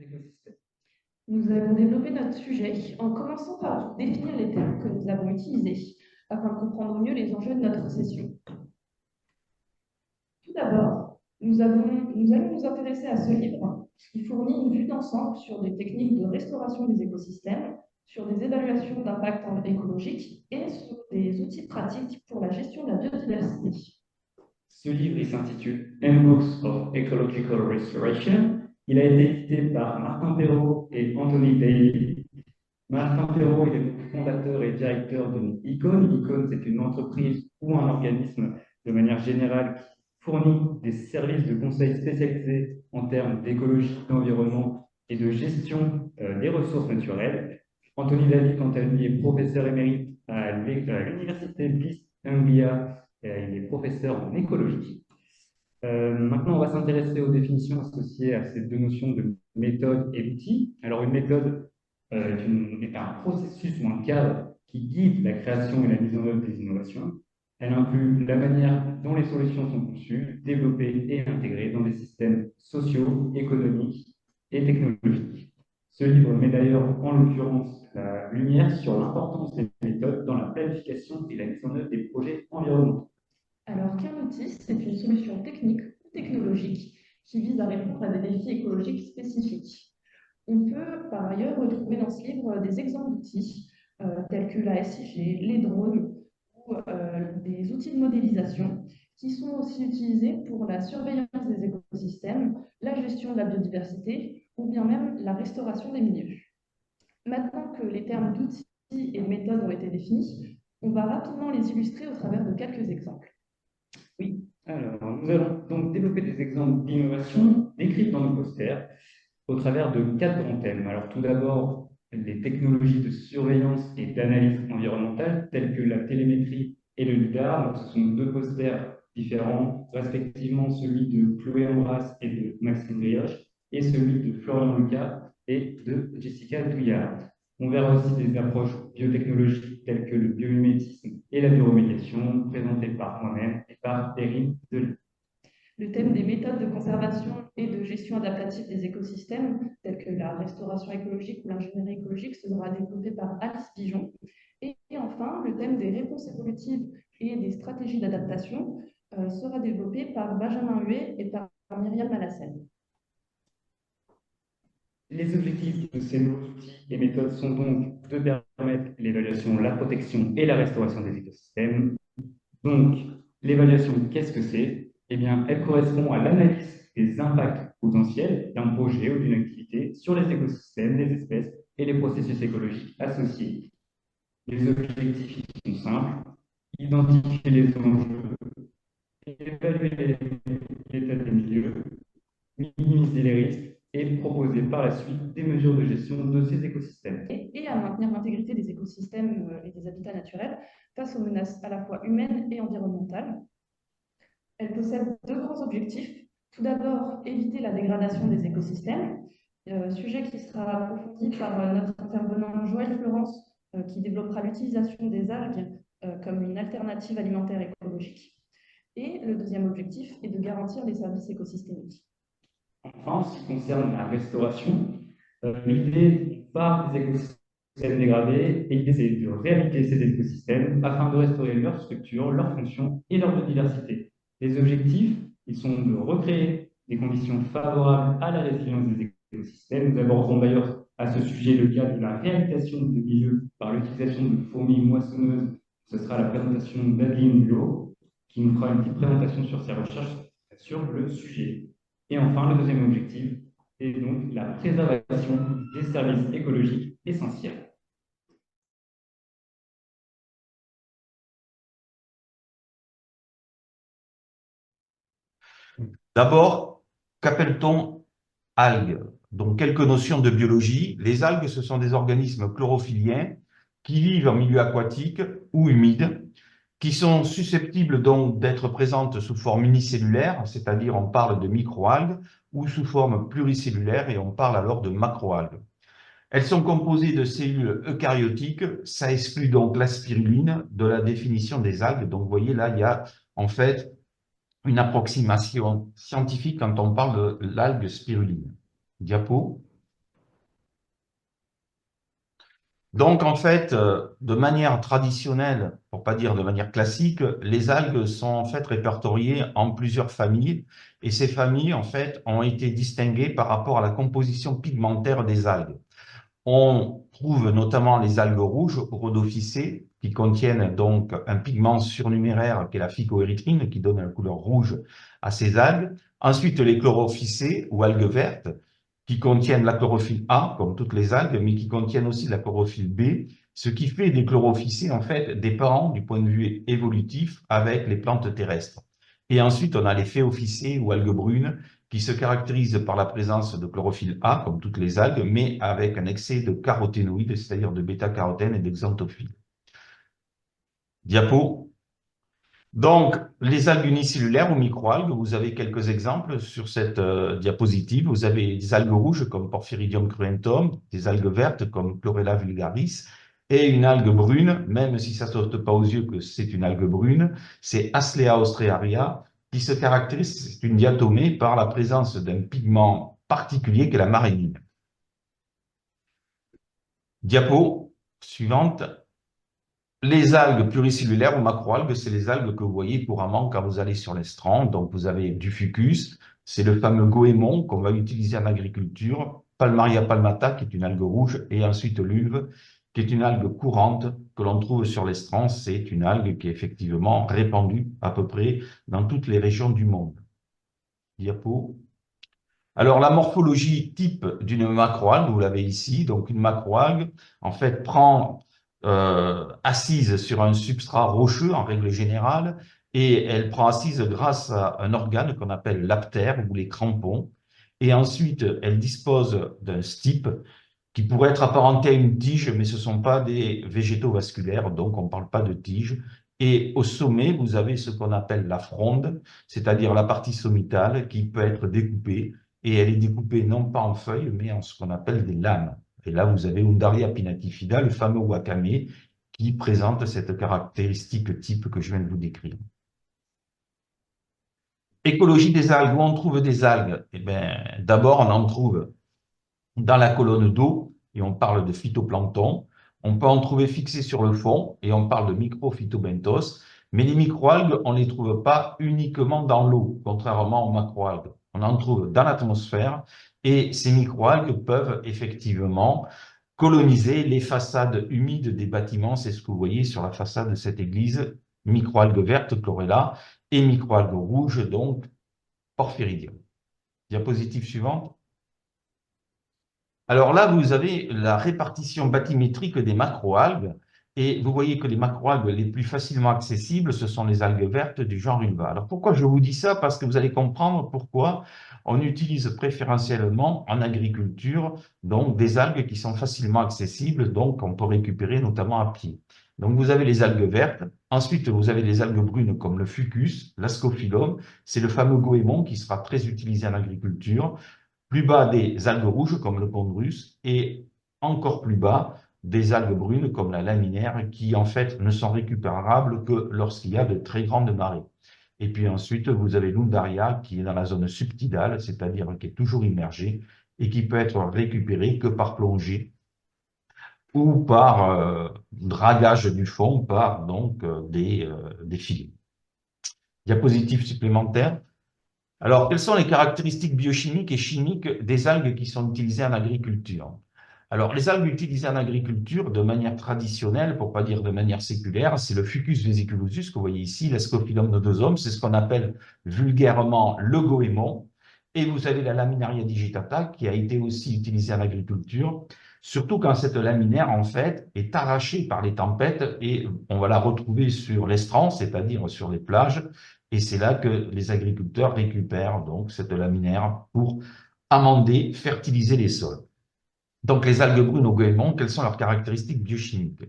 écosystèmes. Nous allons développer notre sujet en commençant par définir les termes que nous avons utilisés afin de comprendre mieux les enjeux de notre session. Tout d'abord, nous allons nous intéresser à ce livre qui fournit une vue d'ensemble sur des techniques de restauration des écosystèmes, sur des évaluations d'impact écologique et sur des outils pratiques pour la gestion de la biodiversité. Ce livre s'intitule Handbooks of Ecological Restoration. Il a été édité par Martin Perrault et Anthony Daly. Martin Perrault est le fondateur et directeur de Icon. Icon, c'est une entreprise ou un organisme de manière générale qui fournit des services de conseil spécialisés en termes d'écologie, d'environnement et de gestion des ressources naturelles. Anthony Daly, quant à lui, est professeur émérite à l'université East Anglia. Il est professeur en écologie. Maintenant, on va s'intéresser aux définitions associées à ces deux notions de méthode et d'outil. Alors, une méthode est un processus ou un cadre qui guide la création et la mise en œuvre des innovations. Elle inclut la manière dont les solutions sont conçues, développées et intégrées dans des systèmes sociaux, économiques et technologiques. Ce livre met d'ailleurs en l'occurrence la lumière sur l'importance des méthodes dans la planification et la mise en œuvre des projets environnementaux. Alors qu'un outil, c'est une solution technique ou technologique qui vise à répondre à des défis écologiques spécifiques. On peut par ailleurs retrouver dans ce livre des exemples d'outils tels que la SIG, les drones ou des outils de modélisation qui sont aussi utilisés pour la surveillance des écosystèmes, la gestion de la biodiversité ou bien même la restauration des milieux. Maintenant que les termes d'outils et de méthodes ont été définis, on va rapidement les illustrer au travers de quelques exemples. Oui, alors nous allons donc développer des exemples d'innovation décrits dans nos posters au travers de 4 grands thèmes. Alors tout d'abord, les technologies de surveillance et d'analyse environnementale telles que la télémétrie et le lidar. Donc, ce sont 2 posters différents, respectivement celui de Chloé Ambras et de Maxime Brioche et celui de Florian Lucas et de Jessica Douillard. On verra aussi des approches biotechnologiques telles que le biomimétisme et la bioremédiation présentées par moi-même et par Erin Delis. Le thème des méthodes de conservation et de gestion adaptative des écosystèmes, telles que la restauration écologique ou l'ingénierie écologique, sera développé par Alice Pigeon. Et enfin, le thème des réponses évolutives et des stratégies d'adaptation sera développé par Benjamin Huet et par Myriam Malassène. Les objectifs de ces nouveaux outils et méthodes sont donc de permettre l'évaluation, la protection et la restauration des écosystèmes. Donc, l'évaluation, qu'est-ce que c'est? Eh bien, elle correspond à l'analyse des impacts potentiels d'un projet ou d'une activité sur les écosystèmes, les espèces et les processus écologiques associés. Les objectifs sont simples: identifier les enjeux, évaluer l'état des milieux, minimiser les risques et proposer par la suite des mesures de gestion de ces écosystèmes. Et à maintenir l'intégrité des écosystèmes et des habitats naturels face aux menaces à la fois humaines et environnementales. Elle possède 2 grands objectifs. Tout d'abord, éviter la dégradation des écosystèmes, sujet qui sera approfondi par notre intervenant Joël Florence, qui développera l'utilisation des algues comme une alternative alimentaire écologique. Et le deuxième objectif est de garantir les services écosystémiques. Enfin, en ce qui concerne la restauration, l'idée part des écosystèmes dégradés et l'idée c'est de réhabiliter ces écosystèmes afin de restaurer leur structure, leur fonction et leur biodiversité. Les objectifs, ils sont de recréer des conditions favorables à la résilience des écosystèmes. Nous aborderons d'ailleurs à ce sujet le cas de la réhabilitation de milieux par l'utilisation de fourmis moissonneuses. Ce sera la présentation d'Adeline Hulot, qui nous fera une petite présentation sur ses recherches sur le sujet. Et enfin, le deuxième objectif est donc la préservation des services écologiques essentiels. D'abord, qu'appelle-t-on algues? Donc, quelques notions de biologie. Les algues, ce sont des organismes chlorophylliens qui vivent en milieu aquatique ou humide, qui sont susceptibles donc d'être présentes sous forme unicellulaire, c'est-à-dire on parle de microalgues, ou sous forme pluricellulaire et on parle alors de macroalgues. Elles sont composées de cellules eucaryotiques, ça exclut donc la spiruline de la définition des algues. Donc, vous voyez, là, il y a en fait une approximation scientifique quand on parle de l'algue spiruline. Diapo. Donc, en fait, de manière traditionnelle, pour pas dire de manière classique, les algues sont en fait répertoriées en plusieurs familles, et ces familles, en fait, ont été distinguées par rapport à la composition pigmentaire des algues. On trouve notamment les algues rouges, rhodophycées, qui contiennent donc un pigment surnuméraire qui est la phycoérythrine, qui donne la couleur rouge à ces algues. Ensuite, les chlorophycées ou algues vertes, qui contiennent la chlorophylle A, comme toutes les algues, mais qui contiennent aussi la chlorophylle B, ce qui fait des chlorophycées, en fait, des parents du point de vue évolutif avec les plantes terrestres. Et ensuite, on a les phéophycées ou algues brunes, qui se caractérisent par la présence de chlorophylle A, comme toutes les algues, mais avec un excès de caroténoïdes, c'est-à-dire de bêta-carotène et de xanthophiles. Diapo. Donc, les algues unicellulaires ou microalgues, vous avez quelques exemples sur cette diapositive. Vous avez des algues rouges comme Porphyridium cruentum, des algues vertes comme Chlorella vulgaris, et une algue brune, même si ça ne saute pas aux yeux que c'est une algue brune, c'est Aslea ostrearia, qui se caractérise, c'est une diatomée, par la présence d'un pigment particulier qui est la marénine. Diapo suivante. Les algues pluricellulaires ou macroalgues, c'est les algues que vous voyez couramment quand vous allez sur l'estran. Donc, vous avez du fucus, c'est le fameux goémon qu'on va utiliser en agriculture, Palmaria palmata, qui est une algue rouge, et ensuite l'ulve, qui est une algue courante que l'on trouve sur l'estran. C'est une algue qui est effectivement répandue à peu près dans toutes les régions du monde. Diapo. Alors, la morphologie type d'une macroalgue, vous l'avez ici. Donc, une macroalgue, en fait, prend assise sur un substrat rocheux, en règle générale, et elle prend assise grâce à un organe qu'on appelle l'aptère ou les crampons. Et ensuite, elle dispose d'un stipe qui pourrait être apparenté à une tige, mais ce ne sont pas des végétaux vasculaires, donc on ne parle pas de tige. Et au sommet, vous avez ce qu'on appelle la fronde, c'est-à-dire la partie sommitale qui peut être découpée, et elle est découpée non pas en feuilles, mais en ce qu'on appelle des lames. Et là, vous avez Undaria pinnatifida, le fameux wakame, qui présente cette caractéristique type que je viens de vous décrire. Écologie des algues, où on trouve des algues? Eh bien, d'abord, on en trouve dans la colonne d'eau, et on parle de phytoplancton. On peut en trouver fixés sur le fond, et on parle de microphytobenthos. Mais les microalgues, on ne les trouve pas uniquement dans l'eau, contrairement aux macroalgues. On en trouve dans l'atmosphère, et ces microalgues peuvent effectivement coloniser les façades humides des bâtiments. C'est ce que vous voyez sur la façade de cette église, microalgues vertes, chlorella, et microalgues rouges, donc porphyridium. Diapositive suivante. Alors là, vous avez la répartition bathymétrique des macroalgues, et vous voyez que les macroalgues les plus facilement accessibles, ce sont les algues vertes du genre Ulva. Alors pourquoi je vous dis ça? Parce que vous allez comprendre pourquoi on utilise préférentiellement en agriculture donc des algues qui sont facilement accessibles, donc on peut récupérer notamment à pied. Donc vous avez les algues vertes, ensuite vous avez les algues brunes comme le fucus, l'ascophyllum, c'est le fameux goémon qui sera très utilisé en agriculture. Plus bas, des algues rouges comme le chondrus et encore plus bas, des algues brunes comme la laminaire qui en fait ne sont récupérables que lorsqu'il y a de très grandes marées. Et puis ensuite, vous avez l'Undaria qui est dans la zone subtidale, c'est-à-dire qui est toujours immergée et qui peut être récupérée que par plongée ou par dragage du fond par donc des filets. Diapositive supplémentaire. Alors, quelles sont les caractéristiques biochimiques et chimiques des algues qui sont utilisées en agriculture? Alors, les algues utilisées en agriculture de manière traditionnelle, pour ne pas dire de manière séculaire, c'est le Fucus vesiculosus que vous voyez ici, l'Ascophyllum nodosum, c'est ce qu'on appelle vulgairement le goémon. Et vous avez la Laminaria digitata qui a été aussi utilisée en agriculture, surtout quand cette laminaire, en fait, est arrachée par les tempêtes et on va la retrouver sur l'estran, c'est-à-dire sur les plages, et c'est là que les agriculteurs récupèrent donc cette laminaire pour amender, fertiliser les sols. Donc les algues brunes au goémon, quelles sont leurs caractéristiques biochimiques?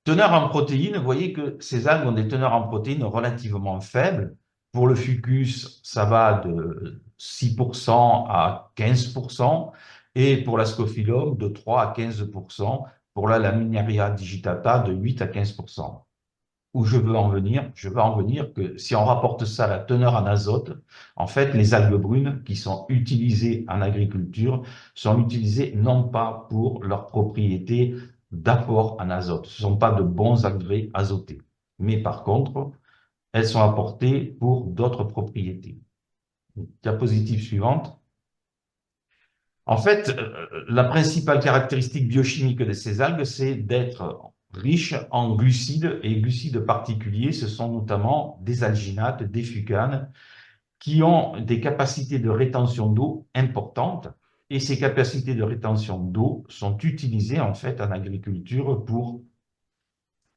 Teneur en protéines, vous voyez que ces algues ont des teneurs en protéines relativement faibles. Pour le fucus, ça va de 6% à 15%, et pour l'ascophyllum, de 3 à 15%, pour la Laminaria digitata, de 8 à 15%. où je veux en venir? Je veux en venir que si on rapporte ça à la teneur en azote, en fait, les algues brunes qui sont utilisées en agriculture sont utilisées non pas pour leurs propriétés d'apport en azote. Ce ne sont pas de bons engrais azotés. Mais par contre, elles sont apportées pour d'autres propriétés. Diapositive suivante. En fait, la principale caractéristique biochimique de ces algues, c'est d'être riches en glucides, et glucides particuliers, ce sont notamment des alginates, des fucanes, qui ont des capacités de rétention d'eau importantes, et ces capacités de rétention d'eau sont utilisées en fait en agriculture pour,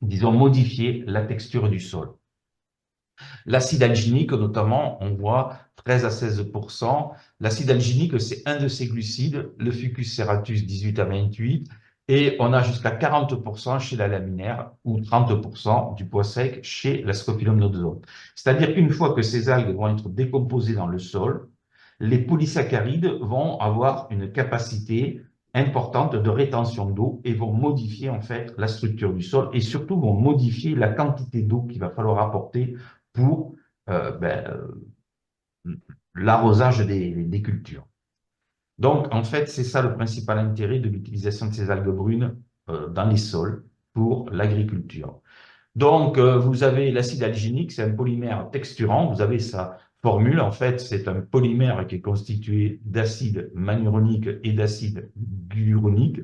disons, modifier la texture du sol. L'acide alginique, notamment, on voit 13 à 16%. L'acide alginique, c'est un de ces glucides, le Fucus serratus 18 à 28, et on a jusqu'à 40% chez la laminaire ou 30% du pois sec chez la Scophilum nodosum. C'est-à-dire qu'une fois que ces algues vont être décomposées dans le sol, les polysaccharides vont avoir une capacité importante de rétention d'eau et vont modifier en fait la structure du sol et surtout vont modifier la quantité d'eau qu'il va falloir apporter pour l'arrosage des cultures. Donc, en fait, c'est ça le principal intérêt de l'utilisation de ces algues brunes dans les sols pour l'agriculture. Donc, vous avez l'acide alginique, c'est un polymère texturant. Vous avez sa formule. En fait, c'est un polymère qui est constitué d'acide manuronique et d'acide gluuronique.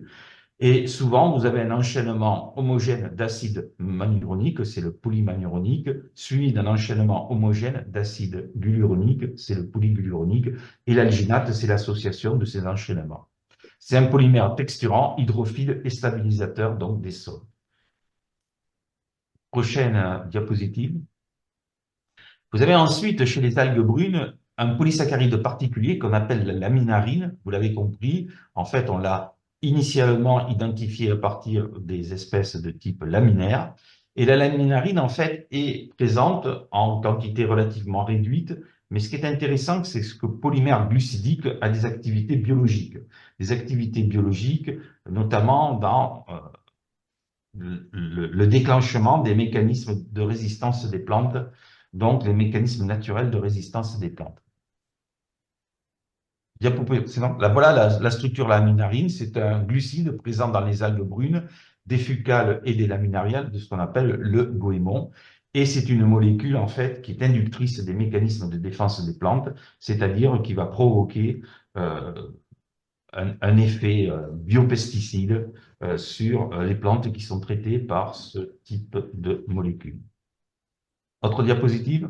Et souvent, vous avez un enchaînement homogène d'acide manuronique, c'est le polymanuronique, suivi d'un enchaînement homogène d'acide gluuronique, c'est le polygluuronique, et l'alginate, c'est l'association de ces enchaînements. C'est un polymère texturant, hydrophile et stabilisateur donc des sols. Prochaine diapositive. Vous avez ensuite, chez les algues brunes, un polysaccharide particulier qu'on appelle la laminarine. Vous l'avez compris, en fait, on l'a initialement identifié à partir des espèces de type laminaire. Et la laminarine, en fait, est présente en quantité relativement réduite. Mais ce qui est intéressant, c'est que le polymère glucidique a des activités biologiques. Des activités biologiques, notamment dans le déclenchement des mécanismes de résistance des plantes, donc les mécanismes naturels de résistance des plantes. Voilà la structure laminarine, c'est un glucide présent dans les algues brunes, des fucales et des laminariales, de ce qu'on appelle le goémon. Et c'est une molécule, en fait, qui est inductrice des mécanismes de défense des plantes, c'est-à-dire qui va provoquer un effet biopesticide sur les plantes qui sont traitées par ce type de molécules. Autre diapositive.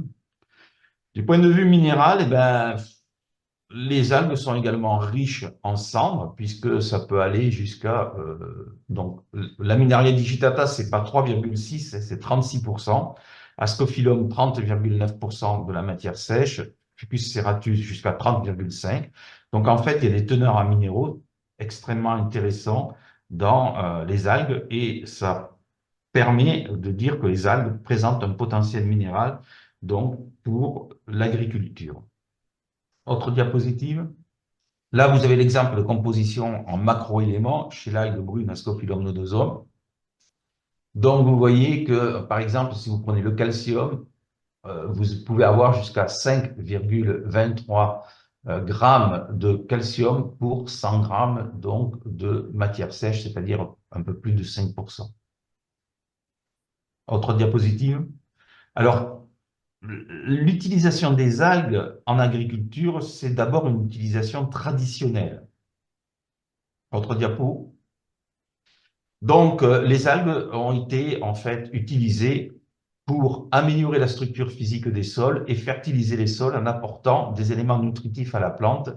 Du point de vue minéral, eh ben, les algues sont également riches en cendres, puisque ça peut aller jusqu'à... donc, Laminaria digitata, c'est pas 3,6, c'est 36%. Ascophyllum, 30,9% de la matière sèche. Fucus serratus, jusqu'à 30,5%. Donc, en fait, il y a des teneurs en minéraux extrêmement intéressants dans les algues, et ça permet de dire que les algues présentent un potentiel minéral donc, pour l'agriculture. Autre diapositive. Là, vous avez l'exemple de composition en macroéléments chez l'algue brune Ascophyllum nodosum. Donc, vous voyez que, par exemple, si vous prenez le calcium, vous pouvez avoir jusqu'à 5,23 grammes de calcium pour 100 grammes donc, de matière sèche, c'est-à-dire un peu plus de 5%. Autre diapositive. Alors, l'utilisation des algues en agriculture, c'est d'abord une utilisation traditionnelle. Autre diapo. Donc, les algues ont été en fait utilisées pour améliorer la structure physique des sols et fertiliser les sols en apportant des éléments nutritifs à la plante.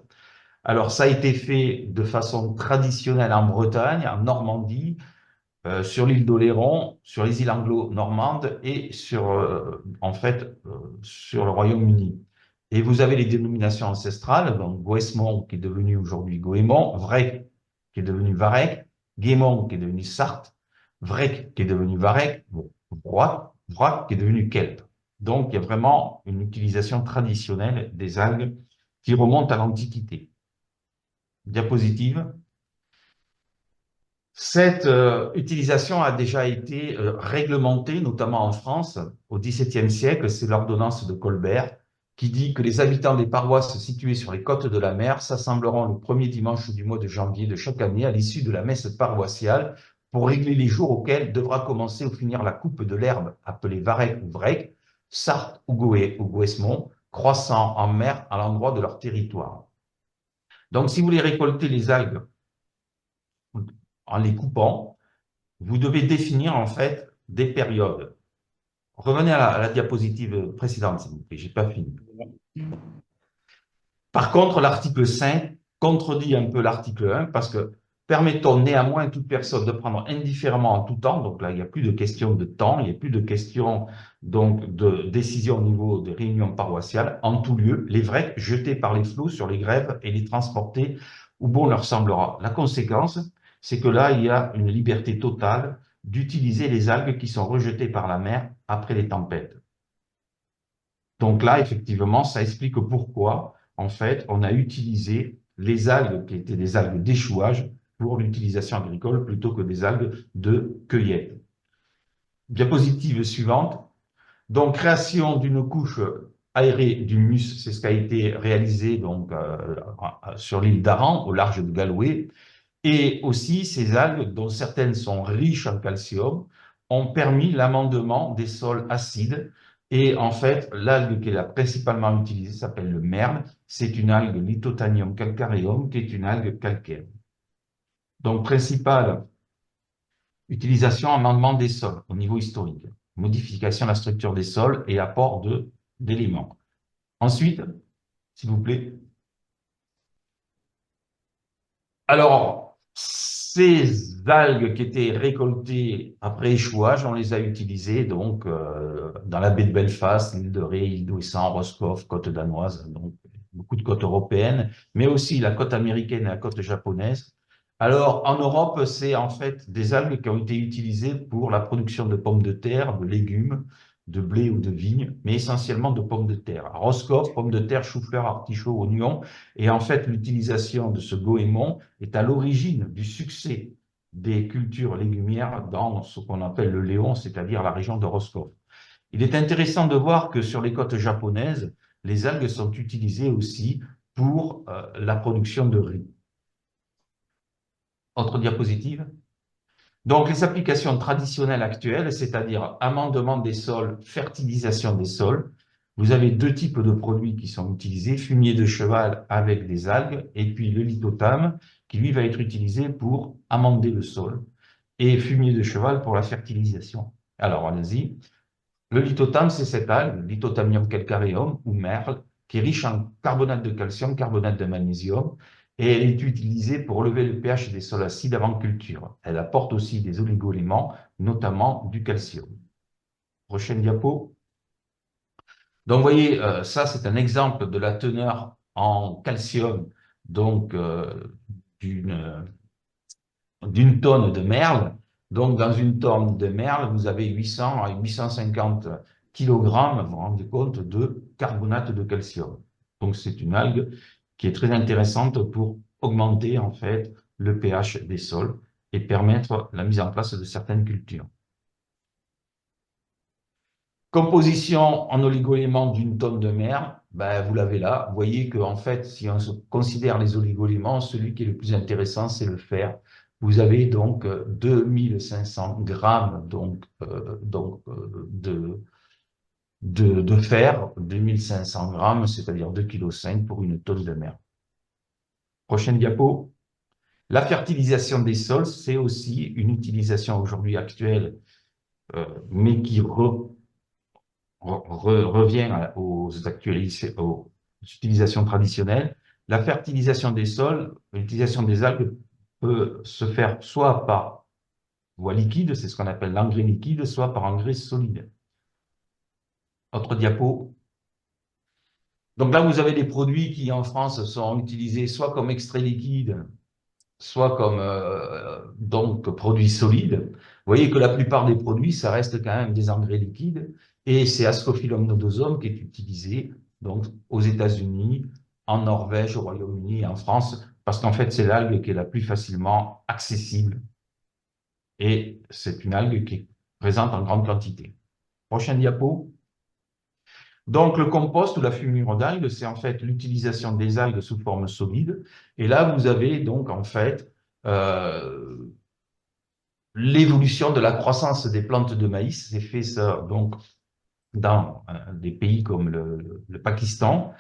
Alors, ça a été fait de façon traditionnelle en Bretagne, en Normandie, sur l'île d'Oléron, sur les îles anglo-normandes et sur, en fait, sur le Royaume-Uni. Et vous avez les dénominations ancestrales, donc Goesmont qui est devenu aujourd'hui Goémon, Vrec qui est devenu Varec, Guémon qui est devenu Sarthe, Vrec qui est devenu Varec, Vrac qui est devenu Kelp. Donc il y a vraiment une utilisation traditionnelle des algues qui remonte à l'Antiquité. Diapositive. Cette utilisation a déjà été réglementée, notamment en France, au XVIIe siècle. C'est l'ordonnance de Colbert qui dit que les habitants des paroisses situées sur les côtes de la mer s'assembleront le premier dimanche du mois de janvier de chaque année à l'issue de la messe paroissiale pour régler les jours auxquels devra commencer ou finir la coupe de l'herbe appelée varech ou vrec, sarthe ou goémon, croissant en mer à l'endroit de leur territoire. Donc, si vous voulez récolter les algues en les coupant, vous devez définir en fait des périodes. Revenez à la diapositive précédente, s'il vous plaît, j'ai pas fini. Par contre, l'article 5 contredit un peu l'article 1 parce que permettons néanmoins à toute personne de prendre indifféremment en tout temps, donc là il n'y a plus de question de temps, il n'y a plus de question donc de décision au niveau des réunions paroissiales, en tout lieu, les vrecs jetés par les flots sur les grèves et les transportés où bon leur semblera. La conséquence, c'est que là il y a une liberté totale d'utiliser les algues qui sont rejetées par la mer après les tempêtes. Donc là, effectivement, ça explique pourquoi, en fait, on a utilisé les algues qui étaient des algues d'échouage pour l'utilisation agricole plutôt que des algues de cueillette. Diapositive suivante. Donc, création d'une couche aérée d'humus, c'est ce qui a été réalisé donc, sur l'île d'Aran, au large de Galway. Et aussi, ces algues, dont certaines sont riches en calcium, ont permis l'amendement des sols acides. Et en fait, l'algue qui est la principalement utilisée s'appelle le merle. C'est une algue Lithotanium calcareum, qui est une algue calcaire. Donc, principale utilisation, amendement des sols au niveau historique, modification de la structure des sols et apport d'éléments. Ensuite, s'il vous plaît. Alors, ces algues qui étaient récoltées après échouage, on les a utilisées donc dans la baie de Belfast, l'île de Ré, l'île d'Ouessant, Roscoff, côte danoise, donc beaucoup de côtes européennes, mais aussi la côte américaine et la côte japonaise. Alors, en Europe, c'est en fait des algues qui ont été utilisées pour la production de pommes de terre, de légumes, de blé ou de vigne, mais essentiellement de pommes de terre. Roscoff, pommes de terre, chou-fleur, artichaut, oignon. Et en fait, l'utilisation de ce goémon est à l'origine du succès des cultures légumières dans ce qu'on appelle le Léon, c'est-à-dire la région de Roscoff. Il est intéressant de voir que sur les côtes japonaises, les algues sont utilisées aussi pour la production de riz. Autre diapositive. Donc, les applications traditionnelles actuelles, c'est-à-dire amendement des sols, fertilisation des sols, vous avez deux types de produits qui sont utilisés, fumier de cheval avec des algues, et puis le lithotame, qui lui va être utilisé pour amender le sol, et fumier de cheval pour la fertilisation. Alors, allez-y. Le lithotame, c'est cette algue, Lithotamium calcareum, ou merle, qui est riche en carbonate de calcium, carbonate de magnésium, et elle est utilisée pour relever le pH des sols acides avant culture. Elle apporte aussi des oligo-éléments, notamment du calcium. Prochaine diapo. Donc, vous voyez, ça, c'est un exemple de la teneur en calcium donc d'une tonne de merle. Donc, dans une tonne de merle, vous avez 800 à 850 kg, vous vous rendez compte, de carbonate de calcium. Donc, c'est une algue qui est très intéressante pour augmenter, en fait, le pH des sols et permettre la mise en place de certaines cultures. Composition en oligo-éléments d'une tonne de mer, ben, vous l'avez là. Vous voyez qu'en fait, si on considère les oligo-éléments, celui qui est le plus intéressant, c'est le fer. Vous avez donc 2500 grammes de fer, 2500 grammes, c'est-à-dire 2,5 kg pour une tonne de mer. Prochaine diapo. La fertilisation des sols, c'est aussi une utilisation aujourd'hui actuelle, mais qui revient aux utilisations traditionnelles. La fertilisation des sols, l'utilisation des algues peut se faire soit par voie liquide, c'est ce qu'on appelle l'engrais liquide, soit par engrais solide. Autre diapo. Donc là, vous avez des produits qui, en France, sont utilisés soit comme extrait liquide, soit comme donc produits solides. Vous voyez que la plupart des produits, ça reste quand même des engrais liquides, et c'est Ascophyllum nodosum qui est utilisé donc aux États-Unis, en Norvège, au Royaume-Uni, en France, parce qu'en fait c'est l'algue qui est la plus facilement accessible et c'est une algue qui est présente en grande quantité. Prochaine diapo. Donc, le compost ou la fumure d'algues, c'est en fait l'utilisation des algues sous forme solide. Et là, vous avez donc en fait l'évolution de la croissance des plantes de maïs. C'est fait ça donc dans des pays comme le Pakistan,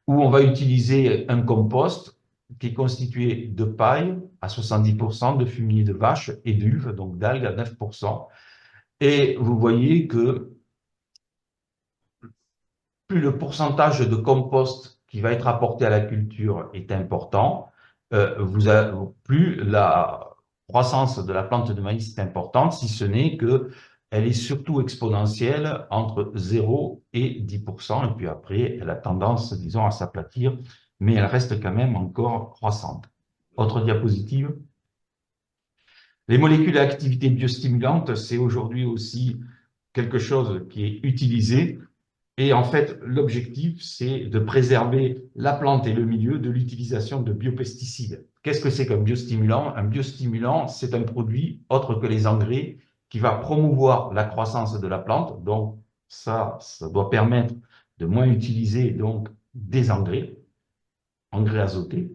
où on va utiliser un compost qui est constitué de paille à 70%, de fumier de vache et d'ulve, donc d'algues à 9%. Et vous voyez que plus le pourcentage de compost qui va être apporté à la culture est important, plus la croissance de la plante de maïs est importante, si ce n'est qu'elle est surtout exponentielle entre 0 et 10%, et puis après, elle a tendance, disons, à s'aplatir, mais elle reste quand même encore croissante. Autre diapositive. Les molécules à activité biostimulante, c'est aujourd'hui aussi quelque chose qui est utilisé. Et en fait, l'objectif, c'est de préserver la plante et le milieu de l'utilisation de biopesticides. Qu'est-ce que c'est qu'un biostimulant? Un biostimulant, c'est un produit autre que les engrais qui va promouvoir la croissance de la plante. Donc, ça doit permettre de moins utiliser donc des engrais azotés.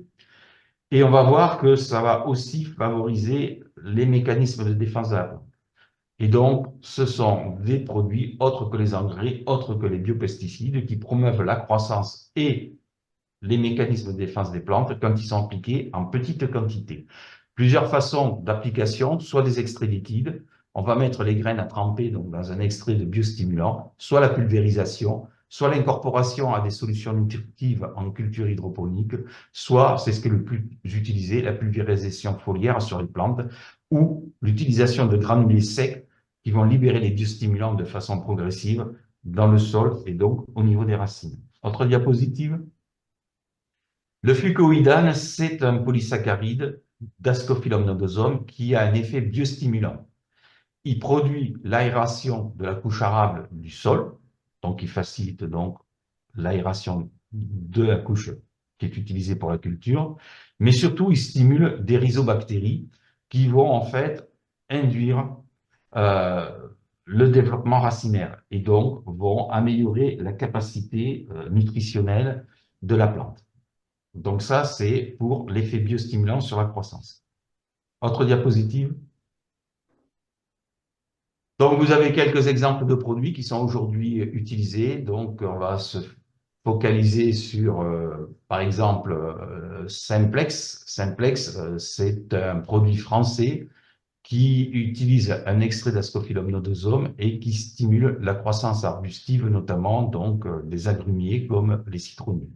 Et on va voir que ça va aussi favoriser les mécanismes de défense de la plante. Et donc, ce sont des produits autres que les engrais, autres que les biopesticides, qui promeuvent la croissance et les mécanismes de défense des plantes quand ils sont appliqués en petite quantité. Plusieurs façons d'application, soit des extraits liquides, on va mettre les graines à tremper donc, dans un extrait de biostimulant, soit la pulvérisation, soit l'incorporation à des solutions nutritives en culture hydroponique, soit, c'est ce qui est le plus utilisé, la pulvérisation foliaire sur les plantes, ou l'utilisation de granulés secs qui vont libérer les biostimulants de façon progressive dans le sol et donc au niveau des racines. Autre diapositive. Le fucoïdane, c'est un polysaccharide d'Ascophyllum nodosum qui a un effet biostimulant. Il produit l'aération de la couche arable du sol, donc il facilite donc l'aération de la couche qui est utilisée pour la culture, mais surtout il stimule des rhizobactéries qui vont en fait induire le développement racinaire et donc vont améliorer la capacité nutritionnelle de la plante. Donc ça, c'est pour l'effet biostimulant sur la croissance. Autre diapositive. Donc vous avez quelques exemples de produits qui sont aujourd'hui utilisés. Donc on va se focaliser sur, par exemple, Simplex. Simplex, c'est un produit français qui utilise un extrait d'Ascophyllum nodosum et qui stimule la croissance arbustive, notamment donc des agrumiers comme les citronniers.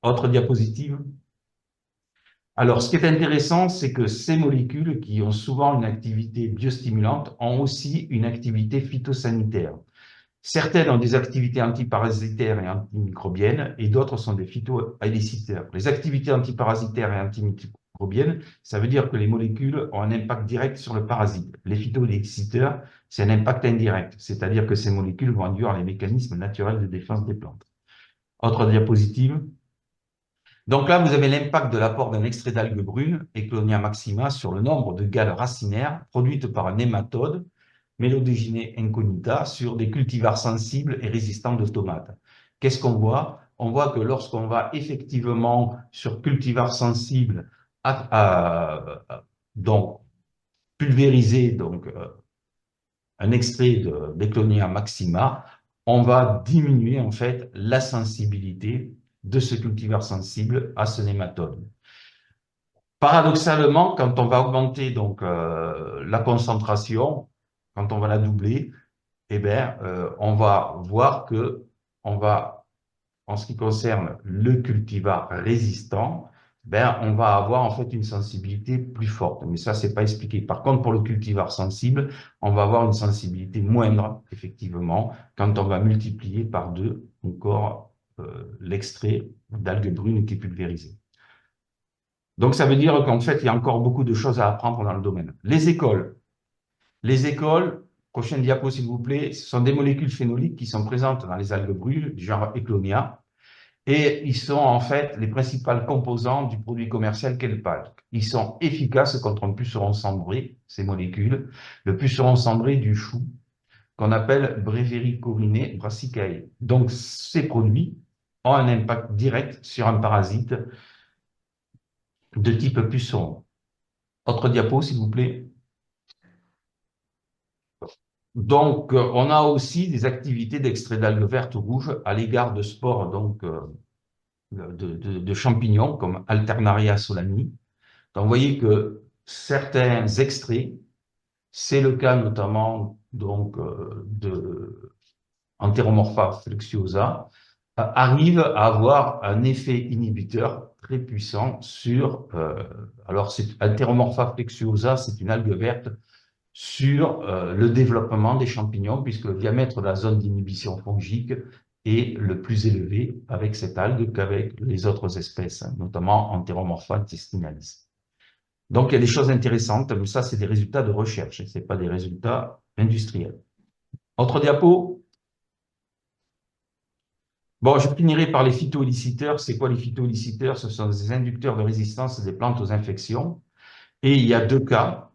Autre diapositive. Alors, ce qui est intéressant, c'est que ces molécules qui ont souvent une activité biostimulante ont aussi une activité phytosanitaire. Certaines ont des activités antiparasitaires et antimicrobiennes et d'autres sont des phytoéliciteur. Les activités antiparasitaires et antimicrobiennes, ça veut dire que les molécules ont un impact direct sur le parasite. Les phytoéliciteur, c'est un impact indirect, c'est-à-dire que ces molécules vont induire les mécanismes naturels de défense des plantes. Autre diapositive. Donc là, vous avez l'impact de l'apport d'un extrait d'algues brunes, Ecklonia maxima, sur le nombre de galles racinaires produites par un nématode, Melodogine incognita, sur des cultivars sensibles et résistants de tomates. Qu'est-ce qu'on voit? On voit que lorsqu'on va effectivement sur cultivars sensibles donc pulvériser donc, un extrait d'Ecklonia maxima, on va diminuer en fait la sensibilité de ce cultivar sensible à ce nématode. Paradoxalement, quand on va augmenter donc la concentration, quand on va la doubler, eh bien, on va voir que on va, en ce qui concerne le cultivar résistant, ben, on va avoir en fait une sensibilité plus forte. Mais ça, c'est pas expliqué. Par contre, pour le cultivar sensible, on va avoir une sensibilité moindre, effectivement, quand on va multiplier par 2 encore l'extrait d'algues brunes qui est pulvérisé. Donc, ça veut dire qu'en fait, il y a encore beaucoup de choses à apprendre dans le domaine. Les écoles. Les écoles, prochaine diapo s'il vous plaît, ce sont des molécules phénoliques qui sont présentes dans les algues brunes du genre Ecklonia et ils sont en fait les principales composants du produit commercial qu'est le PALC. Ils sont efficaces contre le puceron cendré, ces molécules, le puceron cendré du chou, qu'on appelle Breviaria corinée brassicae. Donc, ces produits ont un impact direct sur un parasite de type puceron. Autre diapo, s'il vous plaît. Donc, on a aussi des activités d'extrait d'algues vertes ou rouges à l'égard de spores de champignons comme Alternaria solani. Donc, vous voyez que certains extraits, c'est le cas notamment donc, de Enteromorpha flexuosa, arrive à avoir un effet inhibiteur très puissant sur, alors Enteromorpha flexuosa, c'est une algue verte, sur le développement des champignons, puisque le diamètre de la zone d'inhibition fongique est le plus élevé avec cette algue qu'avec les autres espèces, hein, notamment Enteromorpha intestinalis. Donc, il y a des choses intéressantes, mais ça, c'est des résultats de recherche, ce n'est pas des résultats industriels. Autre diapo. Bon, je finirai par les phytoélliciteurs. C'est quoi les phytoélliciteurs? Ce sont des inducteurs de résistance des plantes aux infections. Et il y a deux cas.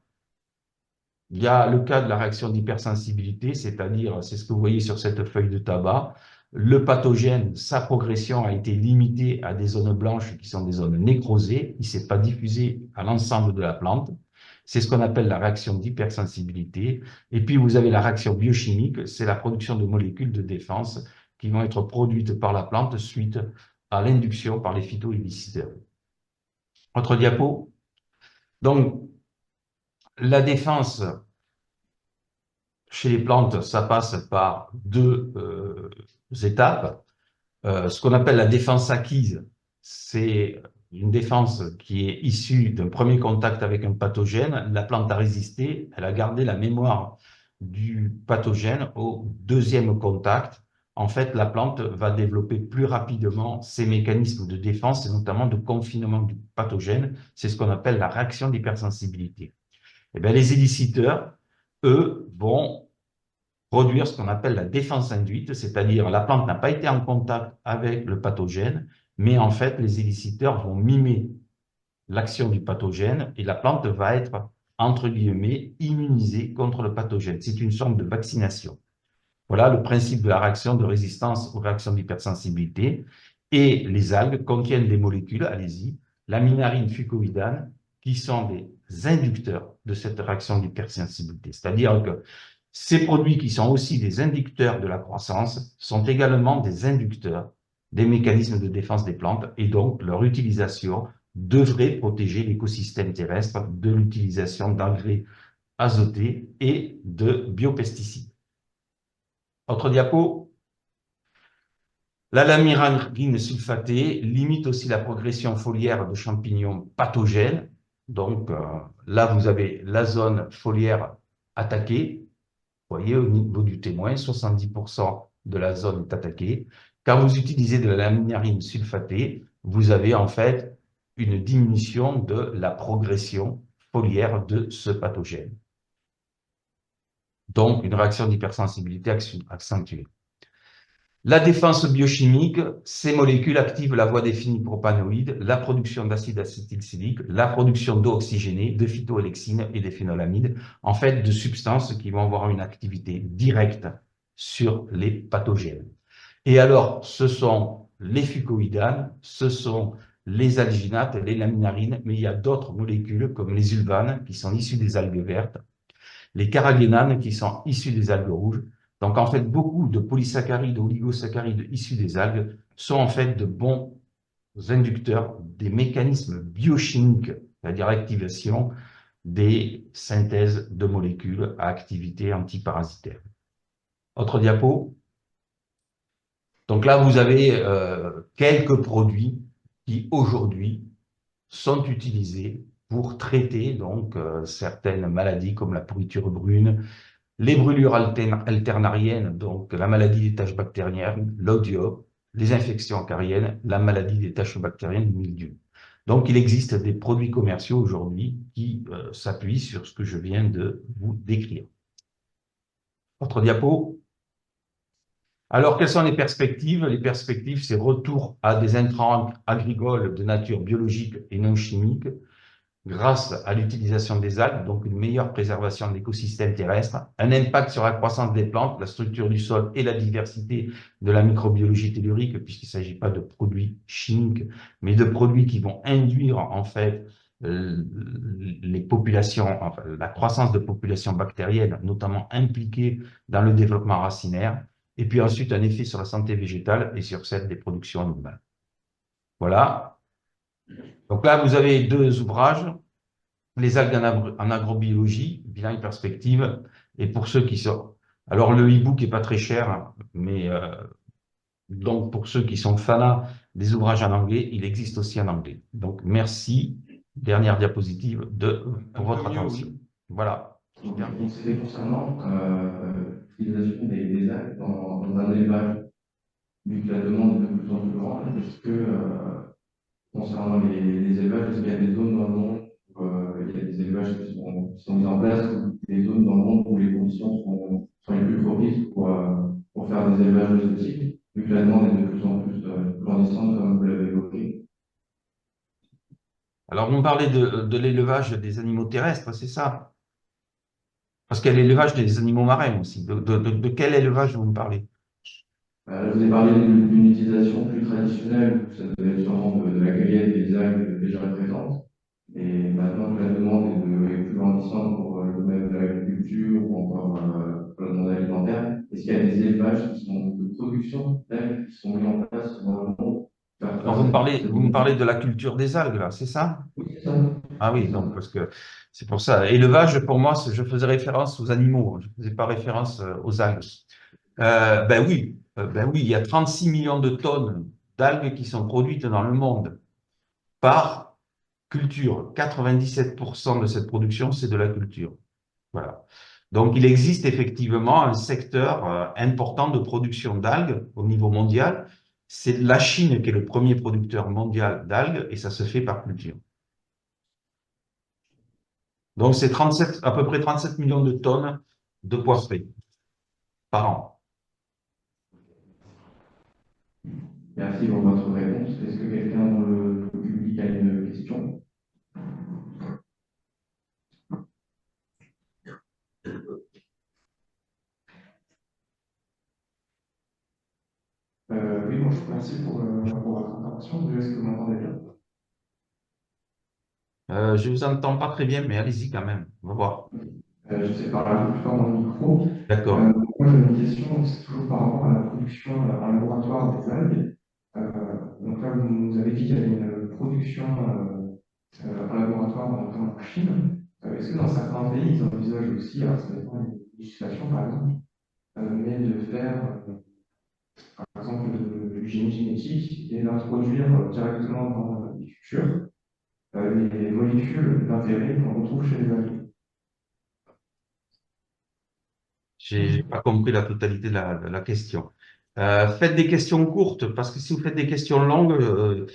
Il y a le cas de la réaction d'hypersensibilité, c'est-à-dire, c'est ce que vous voyez sur cette feuille de tabac. Le pathogène, sa progression a été limitée à des zones blanches qui sont des zones nécrosées. Il ne s'est pas diffusé à l'ensemble de la plante. C'est ce qu'on appelle la réaction d'hypersensibilité. Et puis, vous avez la réaction biochimique, c'est la production de molécules de défense qui vont être produites par la plante suite à l'induction par les phytoélliciteurs. Autre diapo. Donc, la défense chez les plantes, ça passe par deux étapes. Ce qu'on appelle la défense acquise, c'est une défense qui est issue d'un premier contact avec un pathogène. La plante a résisté, elle a gardé la mémoire du pathogène au deuxième contact. En fait, la plante va développer plus rapidement ses mécanismes de défense et notamment de confinement du pathogène. C'est ce qu'on appelle la réaction d'hypersensibilité. Eh bien, les éliciteurs, eux, vont produire ce qu'on appelle la défense induite, c'est-à-dire la plante n'a pas été en contact avec le pathogène, mais en fait, les éliciteurs vont mimer l'action du pathogène et la plante va être, entre guillemets, immunisée contre le pathogène. C'est une sorte de vaccination. Voilà le principe de la réaction de résistance aux réactions d'hypersensibilité. Et les algues contiennent des molécules, allez-y, laminarine fucoïdane, qui sont des inducteurs de cette réaction d'hypersensibilité. C'est-à-dire que ces produits qui sont aussi des inducteurs de la croissance sont également des inducteurs des mécanismes de défense des plantes et donc leur utilisation devrait protéger l'écosystème terrestre de l'utilisation d'engrais azotés et de biopesticides. Autre diapo. La laminarine sulfatée limite aussi la progression foliaire de champignons pathogènes. Donc là, vous avez la zone foliaire attaquée. Vous voyez, au niveau du témoin, 70% de la zone est attaquée. Quand vous utilisez de la laminarine sulfatée, vous avez en fait une diminution de la progression foliaire de ce pathogène. Donc, une réaction d'hypersensibilité accentuée. La défense biochimique, ces molécules activent la voie des phénylpropanoïdes, la production d'acide acétylcyclique, la production d'eau oxygénée, de phytoalexines et des phénolamides, en fait de substances qui vont avoir une activité directe sur les pathogènes. Et alors, ce sont les fucoïdanes, ce sont les alginates, les laminarines, mais il y a d'autres molécules comme les ulvanes qui sont issues des algues vertes, les carragénanes qui sont issues des algues rouges. Donc, en fait, beaucoup de polysaccharides, oligosaccharides issus des algues sont en fait de bons inducteurs des mécanismes biochimiques, c'est-à-dire l'activation des synthèses de molécules à activité antiparasitaire. Autre diapo. Donc là, vous avez quelques produits qui aujourd'hui sont utilisés pour traiter donc certaines maladies comme la pourriture brune, les brûlures alternariennes, donc la maladie des taches bactériennes, l'odio, les infections acariennes, la maladie des taches bactériennes du mildiou. Donc, il existe des produits commerciaux aujourd'hui qui s'appuient sur ce que je viens de vous décrire. Autre diapo. Alors, quelles sont les perspectives? Les perspectives, c'est retour à des intrants agricoles de nature biologique et non chimique, grâce à l'utilisation des algues, donc une meilleure préservation de l'écosystème terrestre, un impact sur la croissance des plantes, la structure du sol et la diversité de la microbiologie tellurique, puisqu'il ne s'agit pas de produits chimiques, mais de produits qui vont induire en fait les populations, enfin, la croissance de populations bactériennes, notamment impliquées dans le développement racinaire, et puis ensuite un effet sur la santé végétale et sur celle des productions animales. Voilà. Donc là, vous avez deux ouvrages, les algues en agrobiologie, bilan et perspective, et pour ceux qui sont... Alors le e-book n'est pas très cher, hein, mais donc pour ceux qui sont fanats des ouvrages en anglais, il existe aussi en anglais. Donc merci, dernière diapositive, pour votre attention. Oui. Voilà. Donc c'était concernant l'utilisation des algues dans un élevage. Vu que la demande est de plus en plus grande, est-ce que concernant les élevages, est-ce qu'il y a des zones dans le monde où il y a des élevages qui sont mis en place, ou des zones dans le monde où les conditions sont les plus propices pour faire des élevages de ce type, vu que la demande est de plus en plus grandissante, comme vous l'avez évoqué? Alors, vous me parlez de l'élevage des animaux terrestres, c'est ça? Parce qu'il y a l'élevage des animaux marins aussi. De quel élevage vous me parlez? Je vous ai parlé d'une utilisation plus traditionnelle, ça devait être sûrement de la cueillette des algues déjà présentes. Et maintenant que la demande est plus grandissante pour le domaine de l'agriculture ou encore pour le monde alimentaire, est-ce qu'il y a des élevages qui sont de production d'algues qui sont mis en place dans le monde? Alors, vous me parlez de la culture des algues, là, c'est ça? Oui, c'est ça. Ah oui, donc parce que c'est pour ça. Élevage, pour moi, je faisais référence aux animaux, je ne faisais pas référence aux algues. Ben oui, il y a 36 millions de tonnes d'algues qui sont produites dans le monde par culture. 97% de cette production, c'est de la culture. Voilà. Donc, il existe effectivement un secteur important de production d'algues au niveau mondial. C'est la Chine qui est le premier producteur mondial d'algues et ça se fait par culture. Donc, c'est à peu près 37 millions de tonnes de pois frais par an. Merci pour votre réponse. Est-ce que quelqu'un dans le public a une question? Oui, bonjour, merci pour votre intervention. Est-ce que vous m'entendez bien? Je ne vous entends pas très bien, mais allez-y quand même. On va voir. J'essaie de parler un peu plus fort dans le micro. D'accord. Moi, j'ai une question, c'est toujours par rapport à la production en laboratoire des algues. Donc là, vous nous avez dit qu'il y avait une production en laboratoire, notamment en Chine. Est-ce que dans certains pays, ils envisagent aussi, alors ça dépend des législations par exemple, mais de faire par exemple du génie génétique et d'introduire directement dans les cultures les molécules d'intérêt qu'on retrouve chez les algues? Je n'ai pas compris la totalité de la question. Faites des questions courtes, parce que si vous faites des questions longues,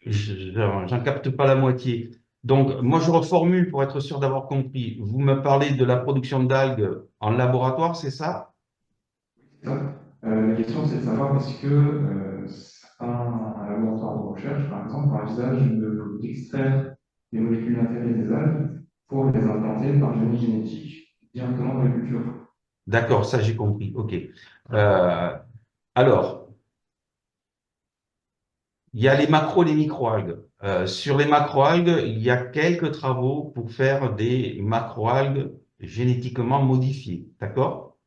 j'en capte pas la moitié. Donc, moi, je reformule pour être sûr d'avoir compris. Vous me parlez de la production d'algues en laboratoire, c'est ça? La question, c'est de savoir est-ce que certains laboratoires de recherche, par exemple, envisagent d'extraire des molécules d'intérêt des algues pour les implanter par génie génétique directement dans l'agriculture. D'accord, ça j'ai compris. OK. Alors, il y a les macro et les microalgues. Sur les macroalgues, il y a quelques travaux pour faire des macroalgues génétiquement modifiées. D'accord?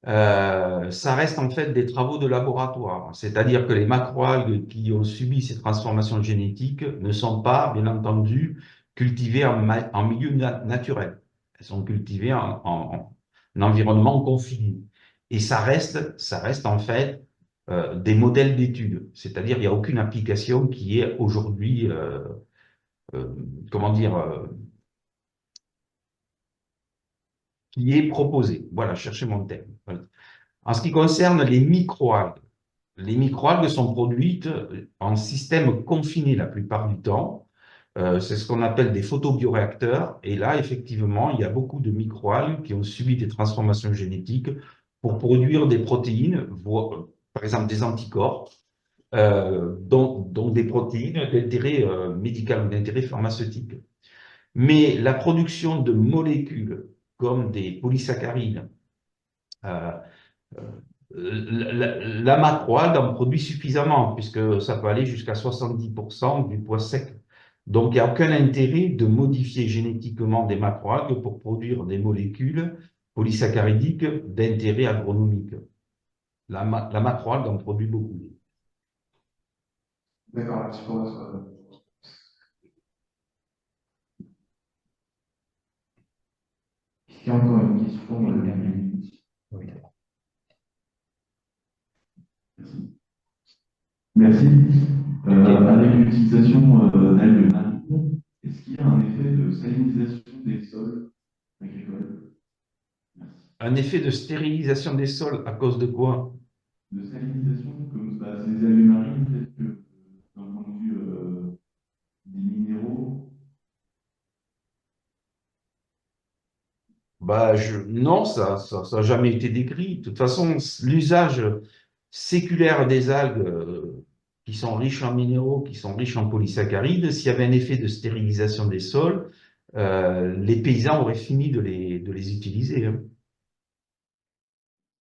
Ça reste en fait des travaux de laboratoire. C'est-à-dire que les macroalgues qui ont subi ces transformations génétiques ne sont pas, bien entendu, cultivées en milieu naturel. Elles sont cultivées en environnement confiné. Et ça reste en fait des modèles d'études. C'est-à-dire qu'il n'y a aucune application qui est aujourd'hui, comment dire, qui est proposée. Voilà, cherchez mon terme. En ce qui concerne les microalgues sont produites en système confiné la plupart du temps. C'est ce qu'on appelle des photobioréacteurs. Et là, effectivement, il y a beaucoup de microalgues qui ont subi des transformations génétiques pour produire des protéines, par exemple des anticorps, donc des protéines d'intérêt médical ou d'intérêt pharmaceutique. Mais la production de molécules comme des polysaccharides, la macroalgue en produit suffisamment, puisque ça peut aller jusqu'à 70% du poids sec. Donc, il n'y a aucun intérêt de modifier génétiquement des macroalgues pour produire des molécules polysaccharidiques d'intérêt agronomique. La macroalgue en produit beaucoup. D'accord, merci pour votre... Est-ce qu'il y a encore une question? Une dernière. Oui. Merci. Avec l'utilisation d'algues marines, est-ce qu'il y a un effet de salinisation des sols agricoles? Merci. Un effet de stérilisation des sols à cause de quoi? De salinisation, comme c'est des algues marines, peut-être que d'un point de vue des minéraux. Non, ça n'a jamais été décrit. De toute façon, l'usage séculaire des algues qui sont riches en minéraux, qui sont riches en polysaccharides, s'il y avait un effet de stérilisation des sols, les paysans auraient fini de les utiliser, hein.